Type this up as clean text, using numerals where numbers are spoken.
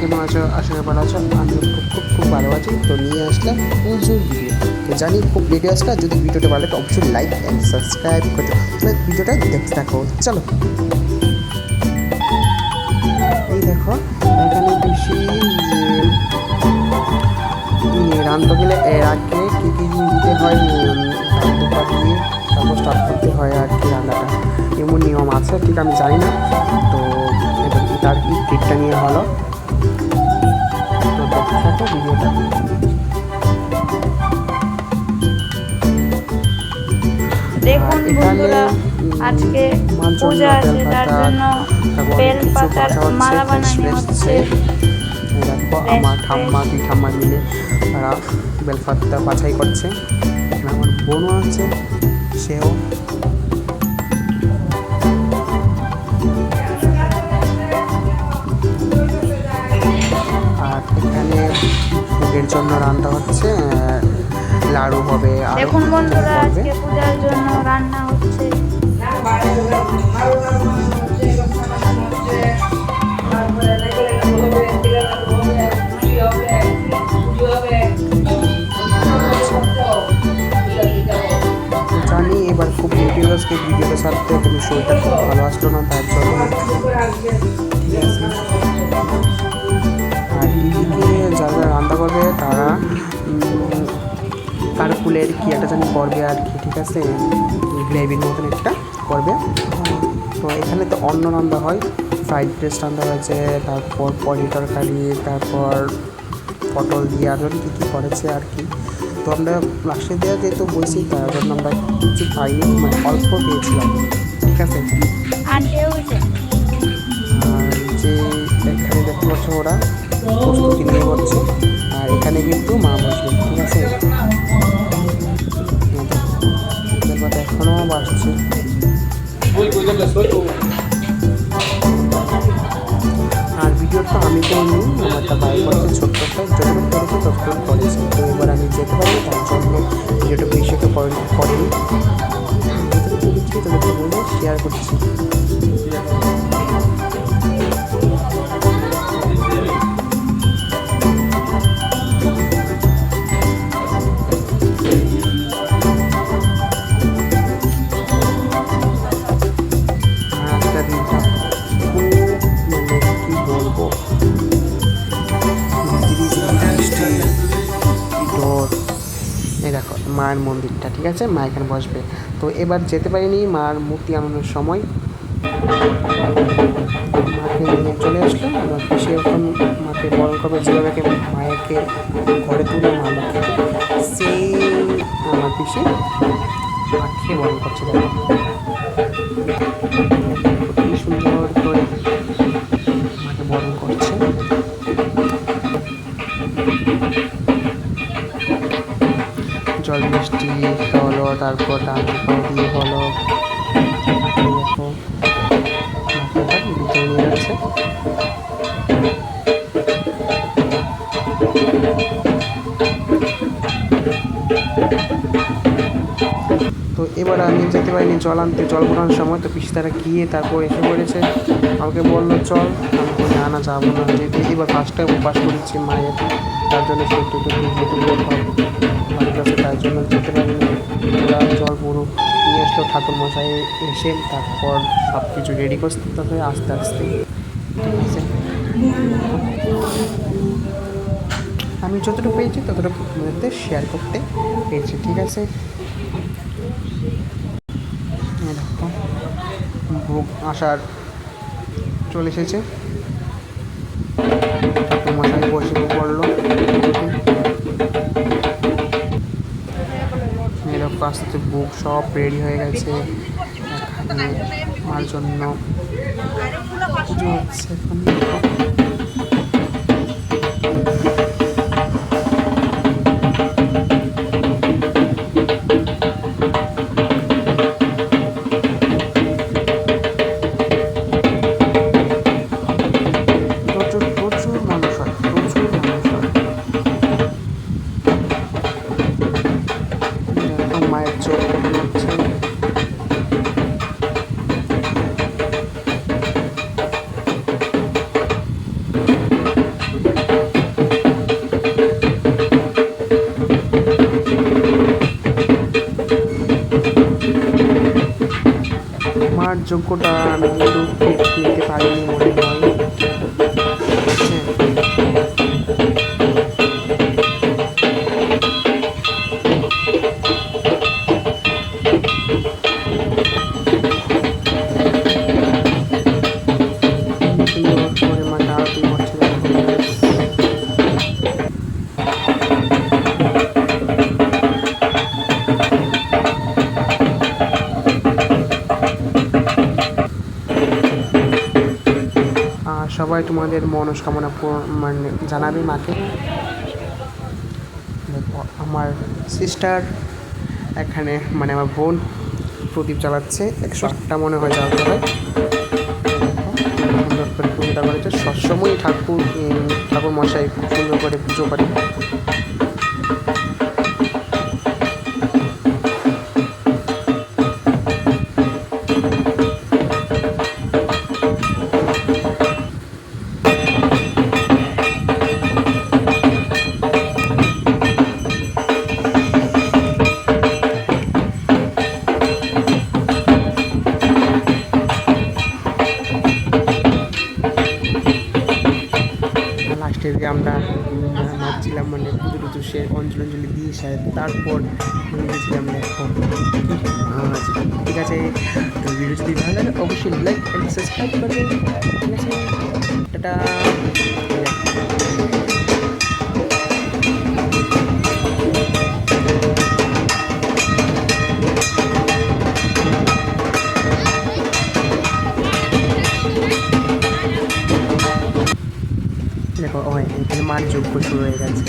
কেমন আছো? আশা করি ভালো আছো। আমি খুব ভালো আছি। তো নিয়ে আসলাম প্রচুর ভিডিও। তো জানি খুব ভিডিও আসলে, যদি ভিডিওটা ভালো লাগে অবশ্যই লাইক অ্যান্ড সাবস্ক্রাইব করতে। তাহলে ভিডিওটা দেখতে থাকো, চলো। এই দেখো, এখানে বেশি রাঁধতে গেলে এর আগে কী কী দিতে হয়, দুপা দিয়ে তারপর স্টার্ট করতে হয় আর কি রান্নাটা। এমন নিয়ম আছে, ঠিক আমি জানি না। তো তার কি ট্রিকটা নিয়ে হলো, তো দেখতে থাকো ভিডিওটা। দেখুন বন্ধুরা, আজকে পূজা আছে, তার জন্য বেল পাতার মালা বানানো হচ্ছে। দেখো আমার ঠাম্মা মিলে তারা বেলপাতা বাছাই করছে। এখানে আমার বোনও আছে, সেও। আর এখানে ভোগের জন্য রান্না হচ্ছে, লাড়ু হবে। দেখুন বন্ধুরা, আজকে পূজার জন্য রান্না হচ্ছে। জানি এবার খুব ভিডিওটা ছাড়তে কিন্তু শোটা খুব ভালো আসলো না, তার জন্য। ঠিক আছে। আর দিদিকে যারা রান্না করবে তারা কারকুলের কি একটা জানি করবে আর কি, ঠিক আছে, গ্রেভির মতন একটা করবে। তো এখানে তো অন্ন রান্না হয়, ফ্রাইড রাইস রান্না হয়েছে, তারপর পনির তরকারি, তারপর পটল দিয়ে আরও কী কী করেছে আর কি। তো আমরা লাস্টে দেওয়া যেহেতু বলছি, তার জন্য আমরা কিছু পাইনি, মানে অল্প পেয়েছিলাম, ঠিক আছে। আর যে এখানে দেখতে পাচ্ছ ওরা প্রস্তুতি নিয়ে বলছে, আর এখানে কিন্তু মা বসবে, ঠিক আছে। এখনও বাসছে। আর ভিডিওটা আমি করিনি, আমার একটা ভাই করছে, ছোট্ট একটা যতটুকু করেছে ততটুকু করেছে। তো এবার আমি যেতে পারি, তার জন্য ভিডিওটা বেশি একটা করিনি, যতটুকু দিচ্ছি ততটুকু বলে শেয়ার করছি। এই দেখো মায়ের মন্দিরটা, ঠিক আছে, মা এখানে বসবে। তো এবার যেতে পারিনি, মার মূর্তি আনানোর সময় মাকে নিয়ে চলে আসলো। এবার সেরকম মাকে বরণ করবে, যেভাবে মায়েকে ঘরে তুলে মা লক্ষ্মী, সেই আমার পিসি মাকে বরণ করছে। দেখো কি সুন্দর করে মাকে বরণ করছে। জল মিষ্টি হলো, তারপর ডাল দিয়ে হলো, দেখো ভিতরে নিয়ে যাচ্ছে। তো এবার আমি যেতে পারিনি জল আনতে, জল ভরানোর সময়। তো পিসি তারা গিয়ে তারপর এসে পড়েছে, আমাকে বললো চল। আমি বলি না যাবো না, যেহেতু এবার ফার্স্টে উপাস করেছি মায়ের, তার জন্য সে একটু বাড়ির কাছে, তার জন্য যেতে পারিনি। ওরা জল পুরো নিয়ে আসলো, ঠাকুরমশাই এসে তারপর সব কিছু রেডি করতে হবে আস্তে আস্তে, ঠিক আছে। আমি যতটুকু পেয়েছি ততটুকু মধ্যে শেয়ার করতে পেরেছি, ঠিক আছে। দেখো ভোগ আসার চলে এসেছে, ঠাকুরমশাই বসে পড়লো। এরকম আস্তে বুক সব রেডি হয়ে গেছে, এখানে মার জন্য পুজো হচ্ছে এখন। প্রচুর মানুষ হয়, প্রচুর মানুষ হয়। এরকম মায়ের চোখ হচ্ছে। যোগ্যটা আমি কিন্তু নিতে পারিনি মনে হয়। মাকে আরতি করছিলাম। সবাই তোমাদের মনস্কামনা মানে জানাবে মাকে। দেখো আমার সিস্টার এখানে মানে আমার বোন প্রদীপ জ্বালাচ্ছে, 108টা মনে হয় জ্বালতে হয়। সুন্দর করে পুজোটা করেছে, সবসময়ই ঠাকুর মশাই খুব সুন্দর করে পুজো করে। লাস্টের দিকে আমরা নাচছিলাম, মানে পুজো টুজো সে অঞ্জলি দিয়ে তারপর গেছিলাম। দেখো ঠিক আছে, তো ভিডিও যদি ভালো লাগে অবশ্যই লাইক অ্যান্ড সাবস্ক্রাইব করবে। ঠিক আছে, টাটা। দেখো এখানে মার যোগ্য শুরু হয়ে গেছে।